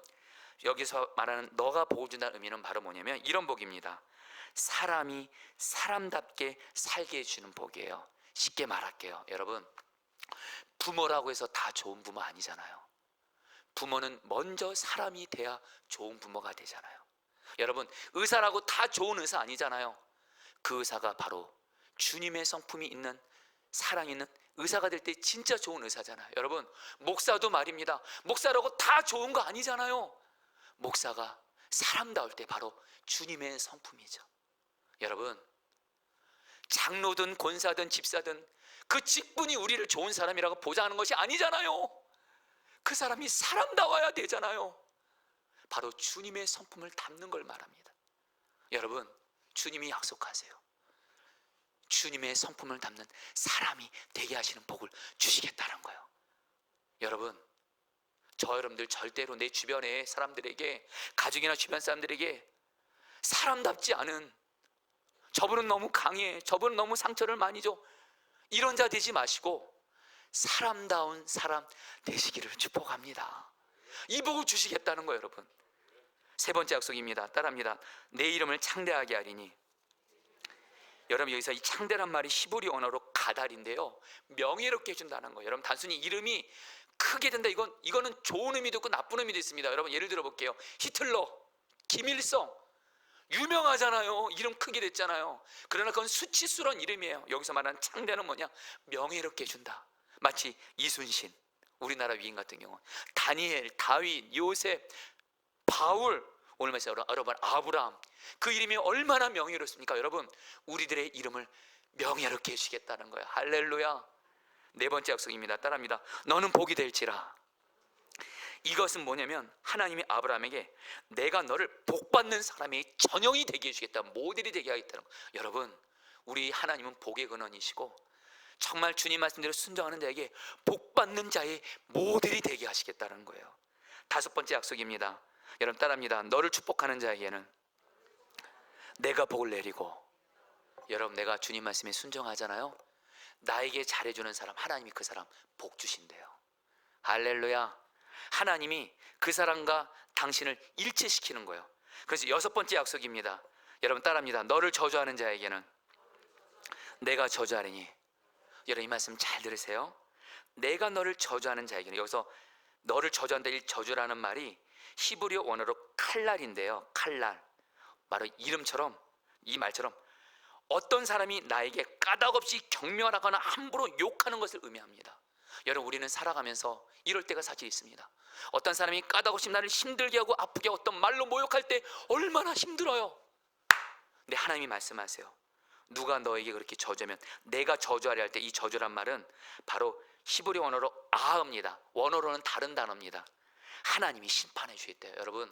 여기서 말하는 너가 복을 준다는 의미는 바로 뭐냐면 이런 복입니다. 사람이 사람답게 살게 해주는 복이에요. 쉽게 말할게요. 여러분, 부모라고 해서 다 좋은 부모 아니잖아요. 부모는 먼저 사람이 돼야 좋은 부모가 되잖아요. 여러분, 의사라고 다 좋은 의사 아니잖아요. 그 의사가 바로 주님의 성품이 있는, 사랑 있는 의사가 될 때 진짜 좋은 의사잖아요. 여러분, 목사도 말입니다. 목사라고 다 좋은 거 아니잖아요. 목사가 사람다울 때 바로 주님의 성품이죠. 여러분, 장로든 권사든 집사든 그 직분이 우리를 좋은 사람이라고 보장하는 것이 아니잖아요. 그 사람이 사람다워야 되잖아요. 바로 주님의 성품을 담는 걸 말합니다. 여러분, 주님이 약속하세요. 주님의 성품을 담는 사람이 되게 하시는 복을 주시겠다는 거예요. 여러분, 저 여러분들 절대로 내 주변의 사람들에게, 가족이나 주변 사람들에게 사람답지 않은, 저분은 너무 강해, 저분은 너무 상처를 많이 줘, 이런 자 되지 마시고 사람다운 사람 되시기를 축복합니다. 이 복을 주시겠다는 거예요. 여러분, 세 번째 약속입니다. 따라합니다. 내 이름을 창대하게 하리니. 여러분, 여기서 이 창대란 말이 히브리 언어로 가달인데요, 명예롭게 해준다는 거예요. 여러분, 단순히 이름이 크게 된다, 이거는 좋은 의미도 있고 나쁜 의미도 있습니다. 여러분, 예를 들어 볼게요. 히틀러, 김일성 유명하잖아요. 이름 크게 됐잖아요. 그러나 그건 수치스러운 이름이에요. 여기서 말하는 창대는 뭐냐? 명예롭게 해준다. 마치 이순신, 우리나라 위인 같은 경우, 다니엘, 다윗, 요셉, 바울, 오늘 말씀 여러분 아브라함, 그 이름이 얼마나 명예롭습니까? 여러분, 우리들의 이름을 명예롭게 해주시겠다는 거예요. 할렐루야. 네 번째 약속입니다. 따라합니다. 너는 복이 될지라. 이것은 뭐냐면 하나님이 아브라함에게 내가 너를 복받는 사람의 전형이 되게 해주겠다, 모델이 되게 하겠다는 거예요. 여러분, 우리 하나님은 복의 근원이시고 정말 주님 말씀대로 순종하는 자에게 복받는 자의 모델이 되게 하시겠다는 거예요. 다섯 번째 약속입니다. 여러분 따라합니다. 너를 축복하는 자에게는 내가 복을 내리고. 여러분, 내가 주님 말씀에 순종하잖아요. 나에게 잘해주는 사람, 하나님이 그 사람 복 주신대요. 할렐루야. 하나님이 그 사람과 당신을 일치시키는 거예요. 그래서 여섯 번째 약속입니다. 여러분 따라합니다. 너를 저주하는 자에게는 내가 저주하리니. 여러분, 이 말씀 잘 들으세요. 내가 너를 저주하는 자에게는, 여기서 너를 저주한다, 이 저주라는 말이 히브리어 원어로 칼날인데요, 칼날, 바로 이름처럼, 이 말처럼 어떤 사람이 나에게 까닭없이 경멸하거나 함부로 욕하는 것을 의미합니다. 여러분, 우리는 살아가면서 이럴 때가 사실 있습니다. 어떤 사람이 까닭없이 나를 힘들게 하고 아프게 하고 어떤 말로 모욕할 때 얼마나 힘들어요. 근데 하나님이 말씀하세요. 누가 너에게 그렇게 저주하면 내가 저주하려 할 때, 이 저주란 말은 바로 히브리 원어로 아합니다. 원어로는 다른 단어입니다. 하나님이 심판해 주겠대요. 여러분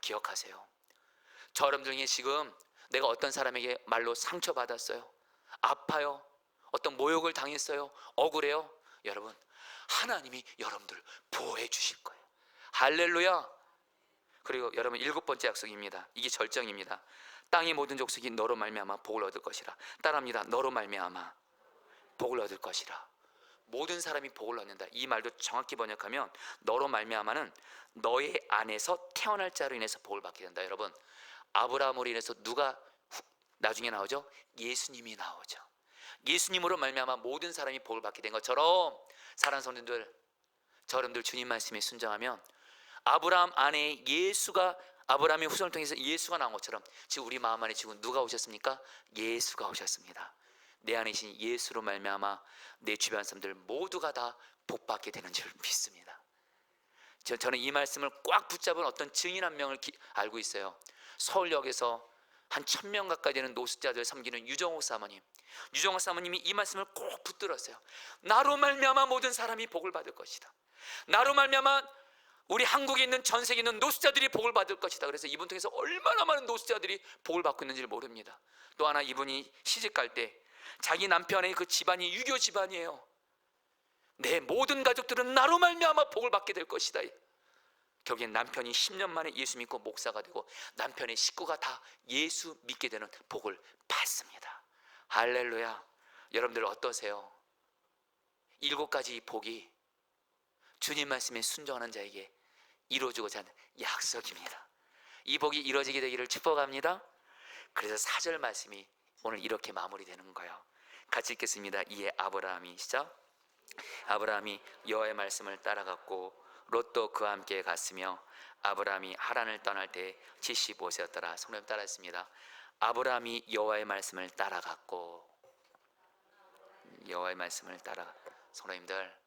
기억하세요. 저 여러분들 중에 지금 내가 어떤 사람에게 말로 상처받았어요, 아파요, 어떤 모욕을 당했어요, 억울해요. 여러분, 하나님이 여러분들을 보호해 주실 거예요. 할렐루야. 그리고 여러분, 7번째 약속입니다. 이게 절정입니다. 땅의 모든 족속이 너로 말미암아 복을 얻을 것이라. 따라합니다. 너로 말미암아 복을 얻을 것이라. 모든 사람이 복을 얻는다. 이 말도 정확히 번역하면 너로 말미암아는 너의 안에서 태어날 자로 인해서 복을 받게 된다. 여러분, 아브라함으로 인해서 누가 나중에 나오죠? 예수님이 나오죠. 예수님으로 말미암아 모든 사람이 복을 받게 된 것처럼, 사랑하는 성도들, 여러분들 주님 말씀에 순종하면 아브라함 안에 예수가, 아브라함의 후손을 통해서 예수가 나온 것처럼 지금 우리 마음 안에 지금 누가 오셨습니까? 예수가 오셨습니다. 내 안에 계신 예수로 말미암아 내 주변 사람들 모두가 다 복받게 되는 줄 믿습니다. 저는 이 말씀을 꽉 붙잡은 어떤 증인 한 명을 알고 있어요. 서울역에서 한 1000명 가까이 되는 노숙자들 섬기는 유정옥 사모님. 유정옥 사모님이 이 말씀을 꼭 붙들었어요. 나로 말미암아 모든 사람이 복을 받을 것이다. 나로 말미암아 우리 한국에 있는, 전 세계에 있는 노숙자들이 복을 받을 것이다. 그래서 이분 통해서 얼마나 많은 노숙자들이 복을 받고 있는지를 모릅니다. 또 하나, 이분이 시집 갈 때 자기 남편의 그 집안이 유교 집안이에요. 내 모든 가족들은 나로 말미암아 복을 받게 될 것이다. 결국엔 남편이 10년 만에 예수 믿고 목사가 되고 남편의 식구가 다 예수 믿게 되는 복을 받습니다. 할렐루야. 여러분들 어떠세요? 7가지 복이 주님 말씀에 순종하는 자에게 이루어지고자 하는 약속입니다. 이 복이 이루어지게 되기를 축복합니다. 그래서 4절 말씀이 오늘 이렇게 마무리되는 거예요. 같이 읽겠습니다. 이에 아브라함이, 시작. 아브라함이 여호와의 말씀을 따라갔고 롯도 그와 함께 갔으며 아브라함이 하란을 떠날 때 75세였더라. 성령 따라했습니다. 아브라함이 여호와의 말씀을 따라갔고, 여호와의 말씀을 따라. 성도님들,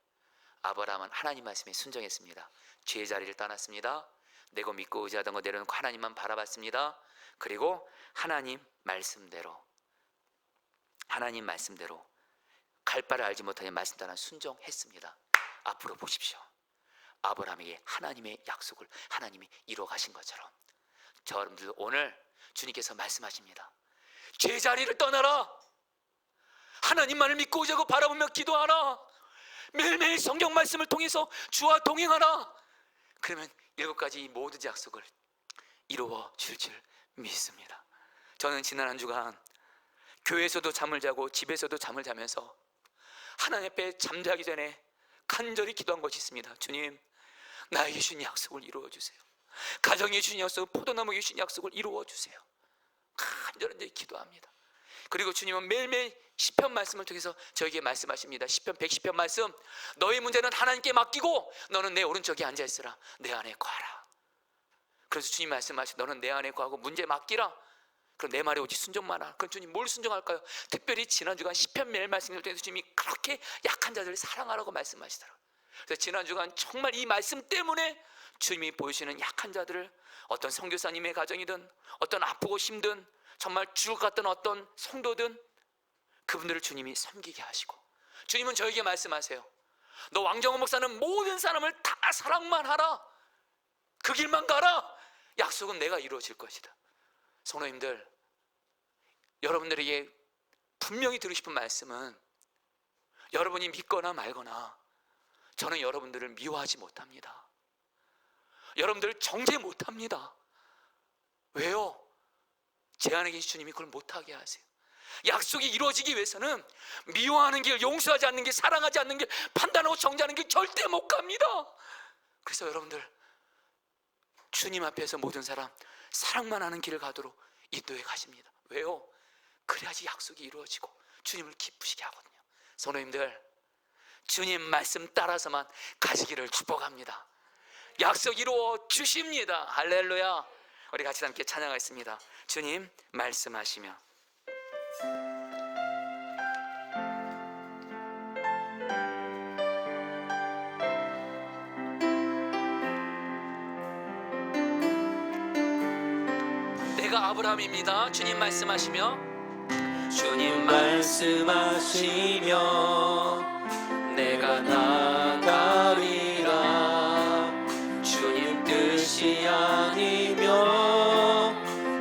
아브라함은 하나님 말씀에 순종했습니다. 죄의 자리를 떠났습니다. 내가 믿고 의지하던 거 내려놓고 하나님만 바라봤습니다. 그리고 하나님 말씀대로 갈 바를 알지 못하니 말씀 따라 순종했습니다. 앞으로 보십시오. 아브라함에게 하나님의 약속을 하나님이 이루어 가신 것처럼 저 여러분들 오늘 주님께서 말씀하십니다. 죄의 자리를 떠나라. 하나님만을 믿고 의지하고 바라보며 기도하라. 매일매일 성경 말씀을 통해서 주와 동행하라. 그러면 7가지 모든 약속을 이루어 줄 믿습니다. 저는 지난 한 주간 교회에서도 잠을 자고 집에서도 잠을 자면서 하나님 앞에 잠자기 전에 간절히 기도한 것이 있습니다. 주님, 나에게 주신 약속을 이루어 주세요. 가정에 주신 약속, 포도나무에 주신 약속을 이루어 주세요. 간절히 기도합니다. 그리고 주님은 매일매일 시편 말씀을 통해서 저에게 말씀하십니다. 시편 110편 말씀, 너의 문제는 하나님께 맡기고 너는 내 오른쪽에 앉아있으라. 내 안에 거하라. 그래서 주님 말씀하시, 너는 내 안에 거하고 문제 맡기라. 그럼 내 말에 오직 순종만 하라. 그럼 주님 뭘 순종할까요? 특별히 지난주간 시편 매일 말씀을 통해서 주님이 그렇게 약한 자들을 사랑하라고 말씀하시더라고요. 그래서 지난주간 정말 이 말씀 때문에 주님이 보여주시는 약한 자들을, 어떤 선교사님의 가정이든 어떤 아프고 힘든 정말 죽을 것 같던 어떤 성도든 그분들을 주님이 섬기게 하시고, 주님은 저에게 말씀하세요. 너 왕정원 목사는 모든 사람을 다 사랑만 하라. 그 길만 가라. 약속은 내가 이루어질 것이다. 성도님들, 여러분들에게 분명히 드리고 싶은 말씀은, 여러분이 믿거나 말거나 저는 여러분들을 미워하지 못합니다. 여러분들을 정죄 못합니다. 왜요? 제 안에 계신 주님이 그걸 못하게 하세요. 약속이 이루어지기 위해서는 미워하는 길, 용서하지 않는 길, 사랑하지 않는 길, 판단하고 정죄하는 길 절대 못 갑니다. 그래서 여러분들, 주님 앞에서 모든 사람 사랑만 하는 길을 가도록 인도해 가십니다. 왜요? 그래야지 약속이 이루어지고 주님을 기쁘시게 하거든요. 성도님들, 주님 말씀 따라서만 가시기를 축복합니다. 약속 이루어 주십니다. 할렐루야. 우리 같이 함께 찬양하겠습니다. 주님 말씀하시며 마지막 아브라함입니다. 주님 말씀하시며 주님 말씀하시면 내가 나가리라. 주님 뜻이 아니면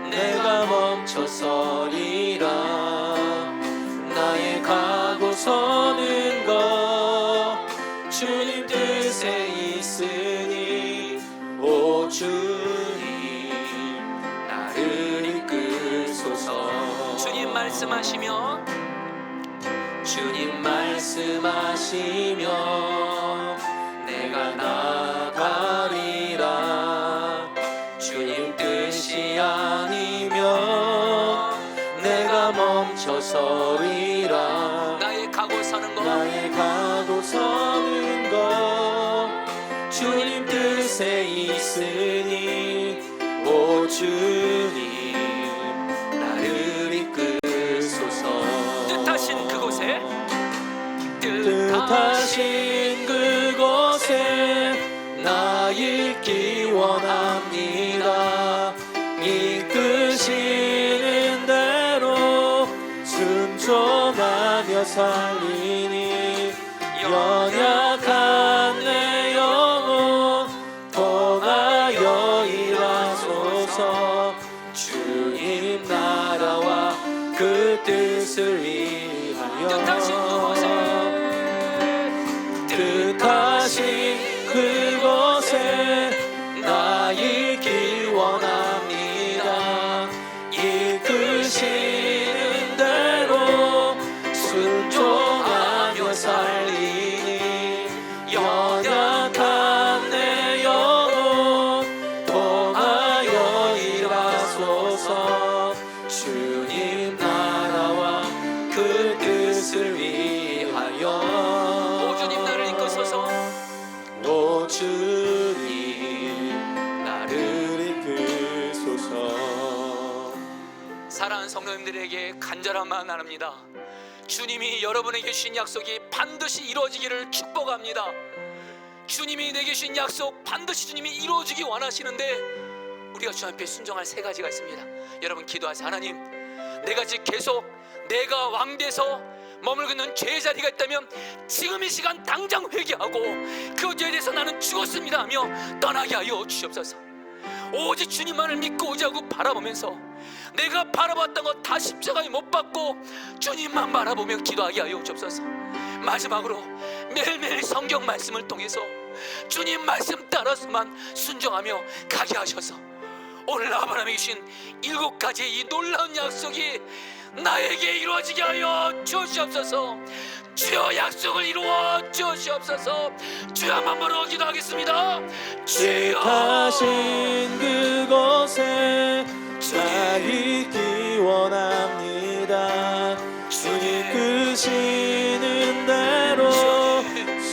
내가 멈춰서리라. 나의 가고 서는 것 주님 뜻에 있으니 오 주님 나를 이끌소서. 주님 말씀하시며 주님 말씀하시면 내가 나가리라. 주님 뜻이 아니면 내가 멈춰서리라. 나의 가고 서는 것 나의 가고 서는 것 주님 뜻에 있으니 오 주님 나를 이끌소서. 뜻하신 그곳에 뜻하신 그곳에 나 있기 원합니다. 이끄시는 대로 순종하며 살리니 연약한 내 영혼 통하여 일하소서. 주님 나라와 그 뜻을 위하여 뜻하신 그곳에 뜻하신 그곳에 나 있기 원합니다. 이끄시는 대로 순종하며 살리니 연약한 내 영혼 통하여 일하소서. 주님 나라와 그 뜻을 위하여 오 주님 나를 이끄소서. 오 주님 나를 이끌소서. 사랑하는 성도님들에게 간절한 마음 나눕니다. 주님이 여러분에게 주신 약속이 반드시 이루어지기를 축복합니다. 주님이 내게 주신 약속 반드시 주님이 이루어지기 원하시는데 우리가 주님 앞에 순종할 세 가지가 있습니다. 여러분 기도하세요. 하나님, 내가 지금 계속 내가 왕돼서 머물고 있는 죄의 자리가 있다면 지금 이 시간 당장 회개하고 그 죄에 대해서 나는 죽었습니다 하며 떠나게 하여 주시옵소서. 오직 주님만을 믿고 의지하고 바라보면서 내가 바라봤던 것 다 십자가에 못 박고 주님만 바라보며 기도하게 하여 주옵소서. 마지막으로 매일매일 성경 말씀을 통해서 주님 말씀 따라서만 순종하며 가게 하셔서 오늘 아브라함이 주신 7가지의 이 놀라운 약속이 나에게 이루어지게 하여 주시옵소서. 주여 약속을 이루어 주시옵소서. 주여 한번 부르고 기도하겠습니다. 주여 뜻하신 그곳에 나 있기 원합니다. 주님 끄시는 대로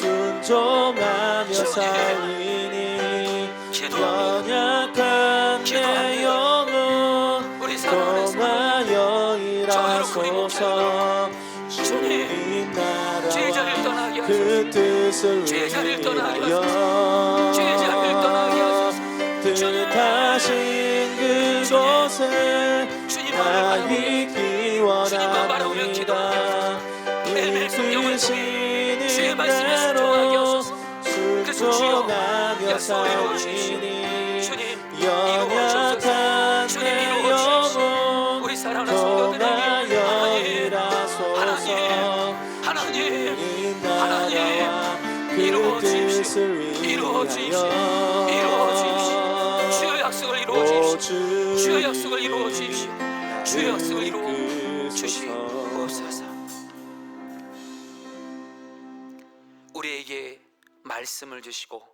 순종하며 살리니 연약한 내 영혼 우리 사랑하는 통하여 일하소서. 주님 죄의 나라와 자리를 떠나게 하소서. 그 뜻을 죄의 자리를 떠나게 위하여 죄의 자리를 떠나게 하소서. 뜻하신 그곳에 나 있기 원합니다. 매일매일 성경을 통해 주의 이끄시는 말씀에 순종하게 대로 하소서. 그래서 주여 순종하며 약속을 이루어주십시오. 살리니 주님 연약한 주님 내 이루어주십시오. 영혼 우리 사랑하는 성도들에게 통하여 하나님 일하소서. 주님 하나님 나라와 그 이루어주십시오. 뜻을 이루어주십시오. 위하여 이루어주십시오. 주의 약속을 이루어주십시오. 주의 약속을 이루어주십시오. 주의 약속을 이루어주시옵소서. 우리에게 말씀을 주시고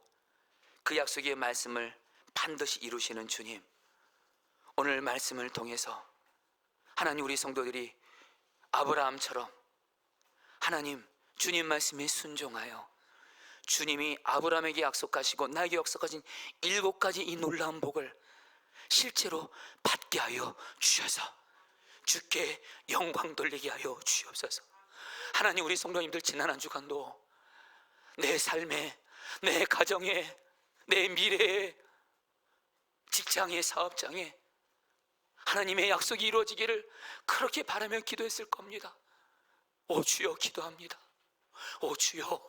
그 약속의 말씀을 반드시 이루시는 주님, 오늘 말씀을 통해서 하나님 우리 성도들이 아브라함처럼 하나님 주님 말씀에 순종하여 주님이 아브라함에게 약속하시고 나에게 약속하신 7가지 이 놀라운 복을 실제로 받게 하여 주셔서 주께 영광 돌리게 하여 주시옵소서. 하나님 우리 성도님들 지난 한 주간도 내 삶에, 내 가정에, 내 미래에, 직장에, 사업장에 하나님의 약속이 이루어지기를 그렇게 바라며 기도했을 겁니다. 오 주여 기도합니다. 오 주여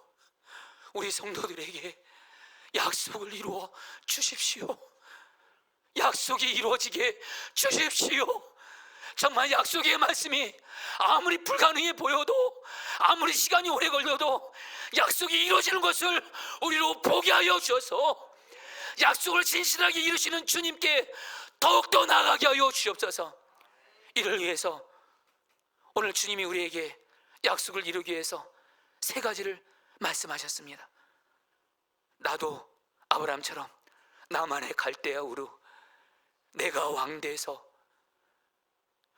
우리 성도들에게 약속을 이루어 주십시오. 약속이 이루어지게 주십시오. 정말 약속의 말씀이 아무리 불가능해 보여도, 아무리 시간이 오래 걸려도 약속이 이루어지는 것을 우리로 보게 하여 주셔서 약속을 진실하게 이루시는 주님께 더욱더 나아가게 하여 주옵소서. 이를 위해서 오늘 주님이 우리에게 약속을 이루기 위해서 세 가지를 말씀하셨습니다. 나도 아브라함처럼 나만의 갈대아 우르, 내가 왕돼서,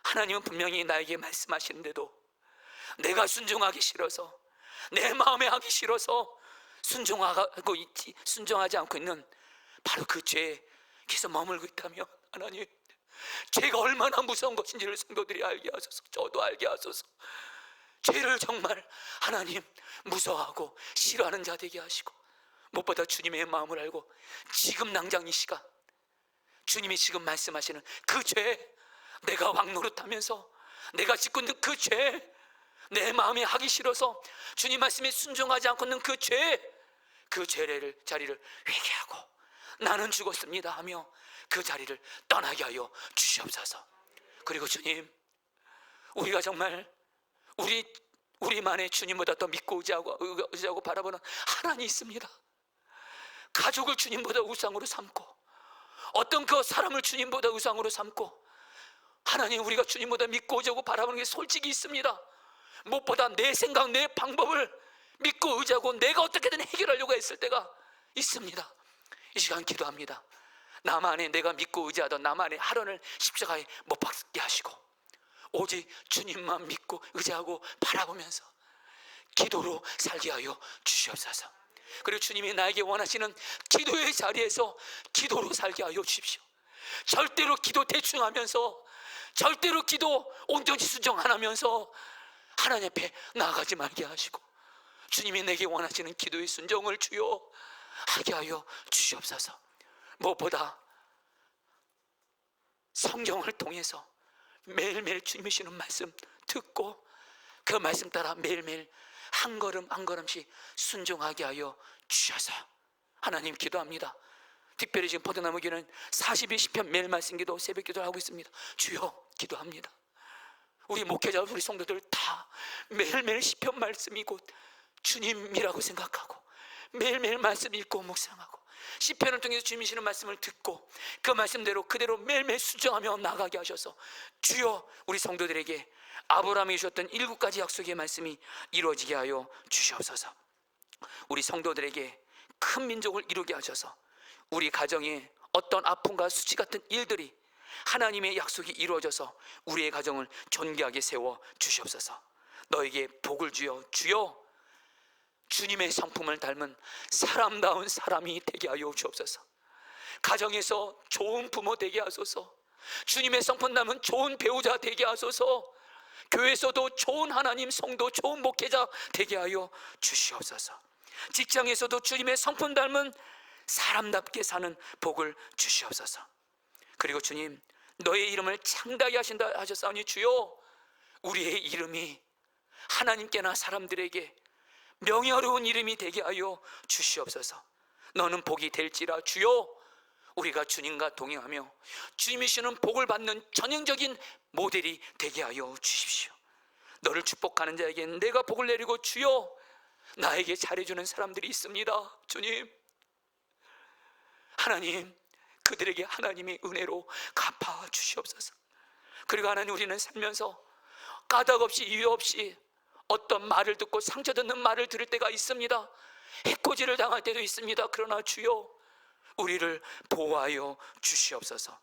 하나님은 분명히 나에게 말씀하시는데도 내가 순종하기 싫어서, 내 마음에 하기 싫어서 순종하지 않고 있는 바로 그 죄에 계속 머물고 있다면, 하나님 죄가 얼마나 무서운 것인지를 성도들이 알게 하소서. 저도 알게 하소서. 죄를 정말 하나님 무서워하고 싫어하는 자 되게 하시고, 무엇보다 주님의 마음을 알고 지금 당장 이 시간 주님이 지금 말씀하시는 그 죄, 내가 왕 노릇하면서 내가 짓고 있는 그 죄, 내 마음에 하기 싫어서 주님 말씀에 순종하지 않고 있는 그 죄, 그 죄를 자리를 회개하고 나는 죽었습니다 하며 그 자리를 떠나게 하여 주시옵소서. 그리고 주님, 우리가 정말 우리만의 주님보다 더 믿고 의지하고 바라보는 하나님이 있습니다. 가족을 주님보다 우상으로 삼고, 어떤 그 사람을 주님보다 우상으로 삼고, 하나님 우리가 주님보다 믿고 의지하고 바라보는 게 솔직히 있습니다. 무엇보다 내 생각, 내 방법을 믿고 의지하고 내가 어떻게든 해결하려고 했을 때가 있습니다. 이 시간 기도합니다. 나만의, 내가 믿고 의지하던 나만의 하루를 십자가에 못 박게 하시고 오직 주님만 믿고 의지하고 바라보면서 기도로 살게 하여 주시옵소서. 그리고 주님이 나에게 원하시는 기도의 자리에서 기도로 살게 하여 주십시오. 절대로 기도 대충 하면서, 절대로 기도 온전히 순종 안 하면서 하나님 앞에 나아가지 말게 하시고, 주님이 내게 원하시는 기도의 순종을 주여 하게 하여 주시옵소서. 무엇보다 성경을 통해서 매일매일 주님이 주시는 말씀 듣고 그 말씀 따라 매일매일 한 걸음 한 걸음씩 순종하게 하여 주셔서 하나님 기도합니다. 특별히 지금 포도나무교는 42 시편 매일 말씀 기도, 새벽 기도를 하고 있습니다. 주여 기도합니다. 우리 목회자, 우리 성도들 다 매일매일 시편 말씀이 곧 주님이라고 생각하고 매일매일 말씀 읽고 묵상하고 시편을 통해서 주님이 주시는 말씀을 듣고 그 말씀대로 그대로 매일매일 순종하며 나가게 하셔서 주여 우리 성도들에게 아브라함이 주셨던 7가지 약속의 말씀이 이루어지게 하여 주시옵소서. 우리 성도들에게 큰 민족을 이루게 하셔서 우리 가정에 어떤 아픔과 수치 같은 일들이 하나님의 약속이 이루어져서 우리의 가정을 존귀하게 세워 주시옵소서. 너에게 복을 주여, 주여 주님의 성품을 닮은 사람다운 사람이 되게 하여 주옵소서. 가정에서 좋은 부모 되게 하소서. 주님의 성품 닮은 좋은 배우자 되게 하소서. 교회에서도 좋은 하나님 성도, 좋은 목회자 되게 하여 주시옵소서. 직장에서도 주님의 성품 닮은 사람답게 사는 복을 주시옵소서. 그리고 주님, 너의 이름을 창대하게 하신다 하셨사오니 주여 우리의 이름이 하나님께나 사람들에게 명예로운 이름이 되게 하여 주시옵소서. 너는 복이 될지라 주여 우리가 주님과 동행하며 주님이 주시는 복을 받는 전형적인 모델이 되게 하여 주십시오. 너를 축복하는 자에게 내가 복을 내리고 주여 나에게 잘해주는 사람들이 있습니다. 주님, 하나님 그들에게 하나님의 은혜로 갚아 주시옵소서. 그리고 하나님, 우리는 살면서 까닭 없이 이유 없이 어떤 말을 듣고 상처 듣는 말을 들을 때가 있습니다. 해코지를 당할 때도 있습니다. 그러나 주여 우리를 보호하여 주시옵소서.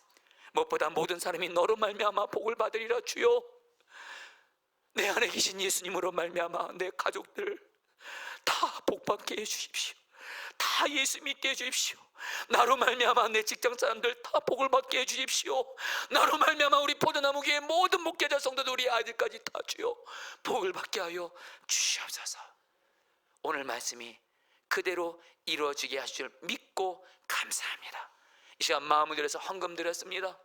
무엇보다 모든 사람이 너로 말미암아 복을 받으리라. 주여 내 안에 계신 예수님으로 말미암아 내 가족들 다 복받게 해주십시오. 다 예수 믿게 해주십시오. 나로 말미암아 내 직장 사람들 다 복을 받게 해주십시오. 나로 말미암아 우리 포도나무교회 모든 목회자 성도들, 우리 아이들까지 다 주여 복을 받게 하여 주시옵소서. 오늘 말씀이 그대로 이루어지게 하실 줄 믿고 감사합니다. 이 시간 마음을 들여서 헌금 드렸습니다.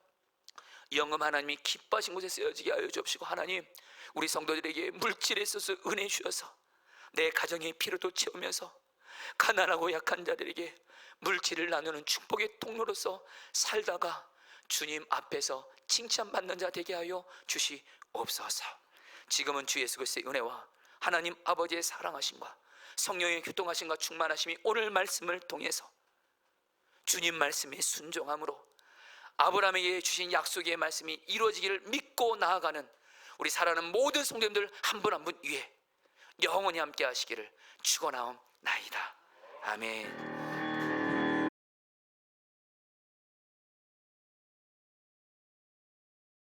영음 하나님이 기뻐하신 곳에 쓰여지게 하여 주옵시고, 하나님 우리 성도들에게 물질에 있어서 은혜 주셔서 내 가정의 필요도 채우면서 가난하고 약한 자들에게 물질을 나누는 축복의 통로로서 살다가 주님 앞에서 칭찬받는 자 되게 하여 주시옵소서. 지금은 주 예수 그리스도의 은혜와 하나님 아버지의 사랑하심과 성령의 교통하심과 충만하심이 오늘 말씀을 통해서 주님 말씀에 순종함으로 아브라함에게 주신 약속의 말씀이 이루어지기를 믿고 나아가는 우리 사랑하는 모든 성도님들 한 분 한 분 위에 영원히 함께 하시기를 축원하옵나이다. 아멘.